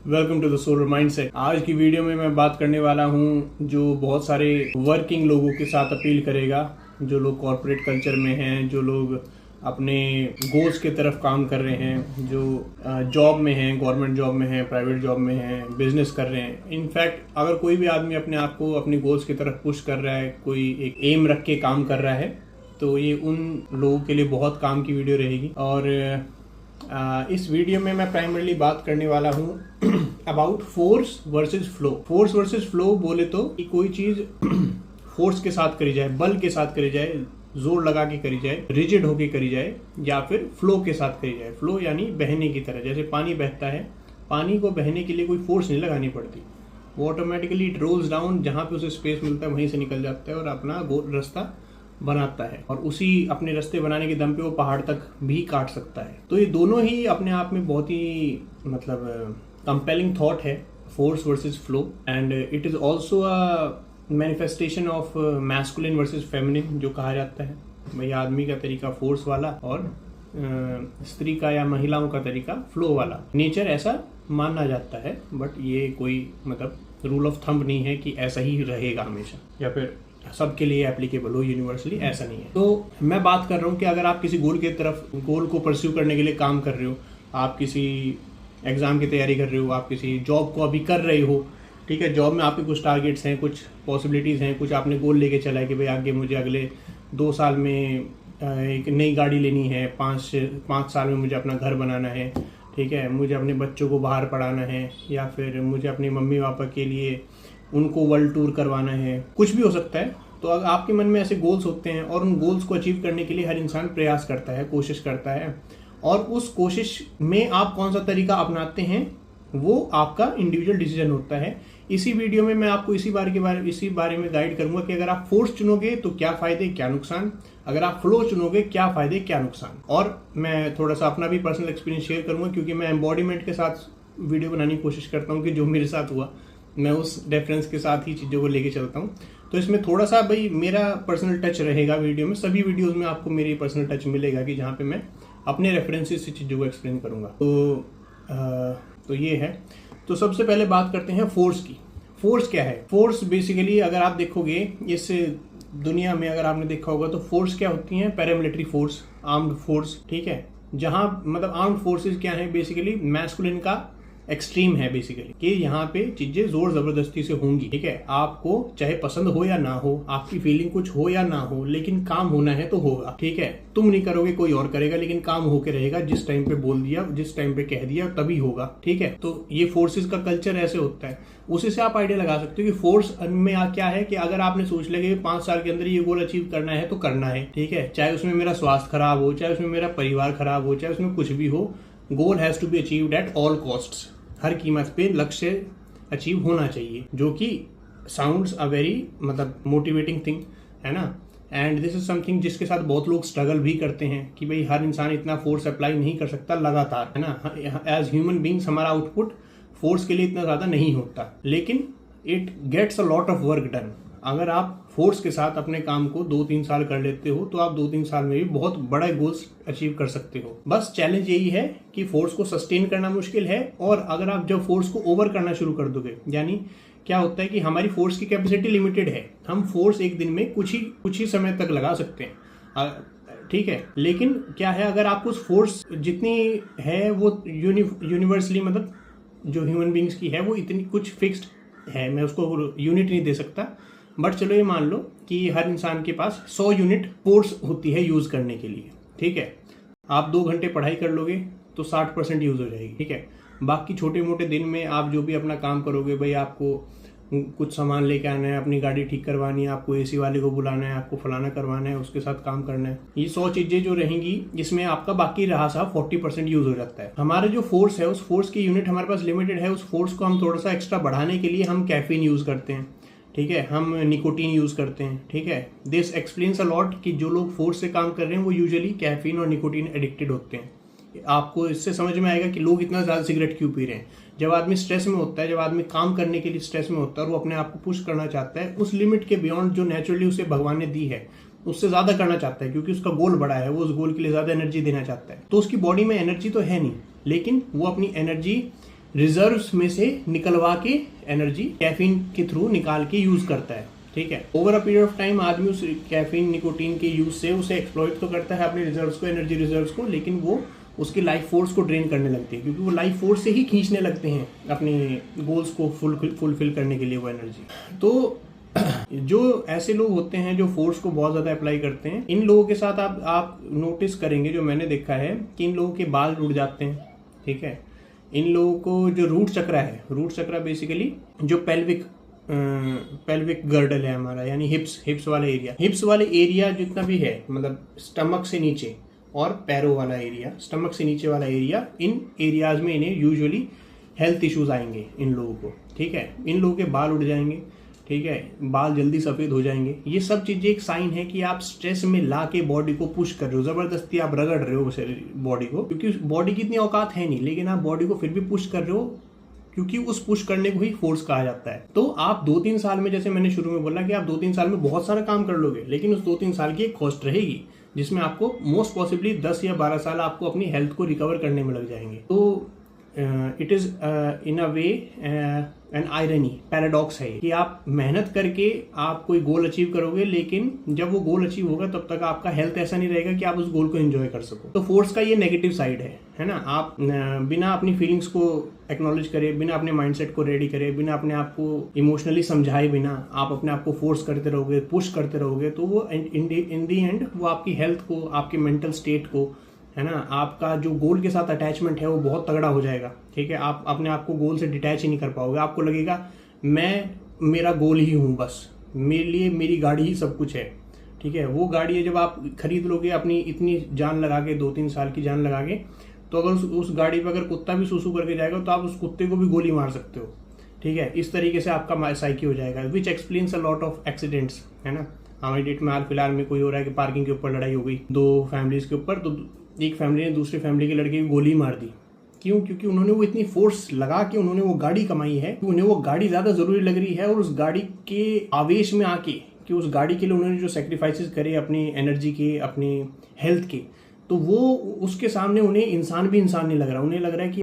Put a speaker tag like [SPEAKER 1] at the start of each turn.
[SPEAKER 1] Welcome to the solar mindset. आज की video में मैं बात करने वाला हूं जो बहुत सारे वर्किंग लोगों के साथ अपील करेगा, जो लोग कॉर्पोरेट कल्चर में हैं, जो लोग अपने गोल्स की तरफ काम कर रहे हैं, जो जॉब में हैं, गवर्नमेंट जॉब में हैं, प्राइवेट जॉब में हैं, बिजनेस कर रहे हैं। इनफैक्ट अगर कोई भी आदमी अपने आप को अपनी गोल्स की तरफ पुश कर रहा है, कोई एक एम रख के काम कर रहा है, तो ये उन लोगों के लिए बहुत काम की वीडियो रहेगी। और इस वीडियो में मैं प्राइमरीली बात करने वाला हूँ about force versus flow. Force versus flow बोले तो कि कोई चीज फोर्स के साथ करी जाए, बल के साथ करी जाए, जोर लगा के करी जाए, रिजिड होके करी जाए, या फिर फ्लो के साथ करी जाए। फ्लो यानी बहने की तरह, जैसे पानी बहता है, पानी को बहने के लिए कोई फोर्स नहीं लगानी पड़ती, वो ऑटोमेटिकली इट रोल्स डाउन, जहां पे उसे स्पेस मिलता है वहीं से निकल जाता है और अपना रास्ता बनाता है। और उसी अपने रास्ते बनाने के दम पे वो पहाड़ तक भी काट सकता है। तो ये दोनों ही अपने आप में बहुत ही कंपेलिंग थॉट है, force versus flow. And it is also a manifestation of masculine versus feminine, जो कहा जाता है भाई आदमी का तरीका फोर्स वाला और स्त्री का या महिलाओं का तरीका फ्लो वाला। नेचर ऐसा माना जाता है, बट ये कोई रूल ऑफ थंब नहीं है कि ऐसा ही रहेगा हमेशा या फिर सबके लिए एप्लीकेबल हो यूनिवर्सली, ऐसा नहीं है। तो मैं बात कर रहा हूँ कि अगर आप किसी गोल की तरफ, गोल को परस्यू करने के लिए काम कर रहे हो, आप किसी एग्जाम की तैयारी कर रहे हो, आप किसी जॉब को अभी कर रहे हो, ठीक है, जॉब में आपके कुछ टारगेट्स हैं, कुछ पॉसिबिलिटीज़ हैं, कुछ आपने गोल लेके चला है कि भाई आगे मुझे अगले 2 साल में एक नई गाड़ी लेनी है, 5 साल में मुझे अपना घर बनाना है, ठीक है, मुझे अपने बच्चों को बाहर पढ़ाना है, या फिर मुझे अपने मम्मी पापा के लिए उनको वर्ल्ड टूर करवाना है, कुछ भी हो सकता है। तो अगर आपके मन में ऐसे गोल्स होते हैं और उन गोल्स को अचीव करने के लिए हर इंसान प्रयास करता है, कोशिश करता है, और उस कोशिश में आप कौन सा तरीका अपनाते हैं वो आपका इंडिविजुअल डिसीजन होता है। इसी वीडियो में मैं आपको इसी बारे में गाइड करूंगा कि अगर आप फोर्स चुनोगे तो क्या फायदे क्या नुकसान, अगर आप फ्लो चुनोगे क्या फायदे क्या नुकसान। और मैं थोड़ा सा अपना भी पर्सनल एक्सपीरियंस शेयर करूंगा, क्योंकि मैं एम्बॉडीमेंट के साथ वीडियो बनाने की कोशिश करता हूँ कि जो मेरे साथ हुआ मैं उस रेफरेंस के साथ ही चीज़ों को लेके चलता हूँ। तो इसमें थोड़ा सा भाई मेरा पर्सनल टच रहेगा वीडियो में। सभी वीडियोस में आपको मेरी पर्सनल टच मिलेगा कि जहाँ पे मैं अपने रेफरेंसेस से चीज़ों को एक्सप्लेन करूँगा। तो ये है। तो सबसे पहले बात करते हैं फोर्स की। फोर्स क्या है? फोर्स बेसिकली अगर आप देखोगे इस दुनिया में, अगर आपने देखा होगा तो फोर्स क्या होती हैं? पैरामिलिट्री फोर्स, आर्म्ड फोर्स, ठीक है। जहाँ आर्म्ड फोर्सेज क्या है? बेसिकली मैस्कुलिन का एक्सट्रीम है बेसिकली, कि यहाँ पे चीजें जोर जबरदस्ती से होंगी, ठीक है। आपको चाहे पसंद हो या ना हो, आपकी फीलिंग कुछ हो या ना हो, लेकिन काम होना है तो होगा, ठीक है। तुम नहीं करोगे कोई और करेगा, लेकिन काम होके रहेगा। जिस टाइम पे बोल दिया, जिस टाइम पे कह दिया तभी होगा, ठीक है। तो ये फोर्सेस का कल्चर ऐसे होता है। उसी से आप आइडिया लगा सकते हो कि फोर्स में क्या है कि अगर आपने सोच लिया कि 5 साल के अंदर ये गोल अचीव करना है तो करना है, ठीक है। चाहे उसमें मेरा स्वास्थ्य खराब हो, चाहे उसमें मेरा परिवार खराब हो, चाहे उसमें कुछ भी हो, goal has to be achieved at all costs. हर कीमत पे लक्ष्य अचीव होना चाहिए, जो कि sounds a very motivating thing, है ना। एंड दिस इज समथिंग जिसके साथ बहुत लोग स्ट्रगल भी करते हैं कि भाई हर इंसान इतना फोर्स अप्लाई नहीं कर सकता लगातार, है ना। एज ह्यूमन बींग्स हमारा आउटपुट फोर्स के लिए इतना ज्यादा नहीं होता, लेकिन it gets a lot of work done. अगर आप फोर्स के साथ अपने काम को 2-3 साल कर लेते हो तो आप 2-3 साल में भी बहुत बड़े गोल्स अचीव कर सकते हो। बस चैलेंज यही है कि फोर्स को सस्टेन करना मुश्किल है, और अगर आप जब फोर्स को ओवर करना शुरू कर दोगे, यानी क्या होता है कि हमारी फोर्स की कैपेसिटी लिमिटेड है, हम फोर्स एक दिन में कुछ ही समय तक लगा सकते हैं, ठीक है। लेकिन क्या है, अगर आप उस फोर्स जितनी है वो यूनिवर्सली जो ह्यूमन बींग्स की है वो इतनी कुछ फिक्स्ड है, मैं उसको यूनिट नहीं दे सकता, बट चलो ये मान लो कि हर इंसान के पास 100 यूनिट फोर्स होती है यूज करने के लिए, ठीक है। आप 2 घंटे पढ़ाई कर लोगे तो 60% यूज हो जाएगी, ठीक है। बाकी छोटे मोटे दिन में आप जो भी अपना काम करोगे, भाई आपको कुछ सामान लेके आना है, अपनी गाड़ी ठीक करवानी है, आपको एसी वाले को बुलाना है, आपको फलाना करवाना है, उसके साथ काम करना है, ये 100 चीजें जो रहेंगी, इसमें आपका बाकी रहा साहब 40% यूज हो जाता है। हमारा जो फोर्स है, उस फोर्स की यूनिट हमारे पास लिमिटेड है। उस फोर्स को हम थोड़ा सा एक्स्ट्रा बढ़ाने के लिए हम कैफीन यूज करते हैं, ठीक है, हम निकोटीन यूज करते हैं, ठीक है। दिस एक्सप्लेन्स अ लॉट कि जो लोग फोर्स से काम कर रहे हैं वो यूजुअली कैफीन और निकोटीन एडिक्टेड होते हैं। आपको इससे समझ में आएगा कि लोग इतना ज्यादा सिगरेट क्यों पी रहे हैं। जब आदमी स्ट्रेस में होता है, जब आदमी काम करने के लिए स्ट्रेस में होता है और वो अपने आप को पुश करना चाहता है, उस लिमिट के बियॉन्ड जो नेचुरली उसे भगवान ने दी है उससे ज्यादा करना चाहता है, क्योंकि उसका गोल बड़ा है, वो उस गोल के लिए ज्यादा एनर्जी देना चाहता है। तो उसकी बॉडी में एनर्जी तो है नहीं, लेकिन वो अपनी एनर्जी रिजर्व्स में से निकलवा के एनर्जी कैफीन के थ्रू निकाल के यूज करता है। ठीक है, over a period of time आदमी उस कैफीन निकोटीन के यूज से उसे एक्सप्लॉइट तो करता है अपने रिजर्व्स को, एनर्जी रिजर्व्स को, लेकिन वो उसकी लाइफ फोर्स को ड्रेन करने लगती है, क्योंकि वो लाइफ फोर्स से ही खींचने लगते हैं अपने गोल्स को फुलफिल करने के लिए वो एनर्जी। तो जो ऐसे लोग होते हैं जो फोर्स को बहुत ज्यादा अप्लाई करते हैं, इन लोगों के साथ आप नोटिस करेंगे, जो मैंने देखा है कि इन लोगों के बाल रुक जाते हैं। ठीक है, इन लोगों को जो रूट चक्र है, रूट चक्र बेसिकली जो पेल्विक गर्डल है हमारा, यानी हिप्स वाला एरिया जितना भी है, मतलब स्टमक से नीचे और पैरों वाला एरिया, स्टमक से नीचे वाला एरिया, इन एरियाज में इन्हें यूजुअली हेल्थ इश्यूज आएंगे इन लोगों को। ठीक है, इन लोगों के बाल उड़ जाएंगे। ठीक है, बाल जल्दी सफेद हो जाएंगे। ये सब चीजें एक साइन है कि आप स्ट्रेस में ला के बॉडी को पुश कर रहे हो, जबरदस्ती आप रगड़ रहे हो बॉडी को, क्योंकि बॉडी की इतनी औकात है नहीं, लेकिन आप बॉडी को फिर भी पुश कर रहे हो, क्योंकि उस पुश करने को ही फोर्स कहा जाता है। तो आप 2-3 साल में, जैसे मैंने शुरू में बोला कि आप 2-3 साल में बहुत सारा काम कर लोगे, लेकिन उस 2-3 साल की एक कॉस्ट रहेगी, जिसमें आपको मोस्ट पॉसिबली 10 या 12 साल आपको अपनी हेल्थ को रिकवर करने में लग जाएंगे। तो it is in a way N irony, paradox है कि आप मेहनत करके आप कोई गोल अचीव करोगे, लेकिन जब वो गोल अचीव होगा तब तक आपका हेल्थ ऐसा नहीं रहेगा कि आप उस गोल को एंजॉय कर सको। तो फोर्स का ये नेगेटिव साइड है ना। आप बिना अपनी फीलिंग्स को एक्नॉलेज करे, बिना अपने माइंडसेट को रेडी करे, बिना अपने आप को इमोशनली समझाए बिना आप अपने आप को फोर्स करते रहोगे, पुश करते रहोगे, तो वो इन दी एंड वो आपकी हेल्थ को, आपके मेंटल स्टेट को, है ना, आपका जो गोल के साथ अटैचमेंट है वो बहुत तगड़ा हो जाएगा। ठीक है, आप अपने आप को गोल से डिटैच ही नहीं कर पाओगे। आपको लगेगा मेरा गोल ही हूँ, बस मेरे लिए मेरी गाड़ी ही सब कुछ है। ठीक है, वो गाड़ी है, जब आप खरीद लोगे अपनी इतनी जान लगा के, 2-3 साल की जान लगा के, तो अगर उस गाड़ी पर अगर कुत्ता भी सूसू करके जाएगा तो आप उस कुत्ते को भी गोली मार सकते हो। ठीक है, इस तरीके से आपका साइकी हो जाएगा, विच explains a lot of accidents, है ना। हमारी डेट में हाल फिलहाल में कोई हो रहा है कि पार्किंग के ऊपर लड़ाई हो गई 2 फैमिलीज के ऊपर, तो एक फैमिली ने दूसरी फैमिली के लड़के की गोली मार दी। क्यों? क्योंकि उन्होंने वो इतनी फोर्स लगा के उन्होंने वो गाड़ी कमाई है, उन्हें वो गाड़ी ज्यादा जरूरी लग रही है, और उस गाड़ी के आवेश में आके कि उस गाड़ी के लिए उन्होंने जो सेक्रीफाइसेस करे अपनी एनर्जी के, अपने हेल्थ के, तो वो उसके सामने उन्हें इंसान भी इंसान नहीं लग रहा, उन्हें लग रहा है कि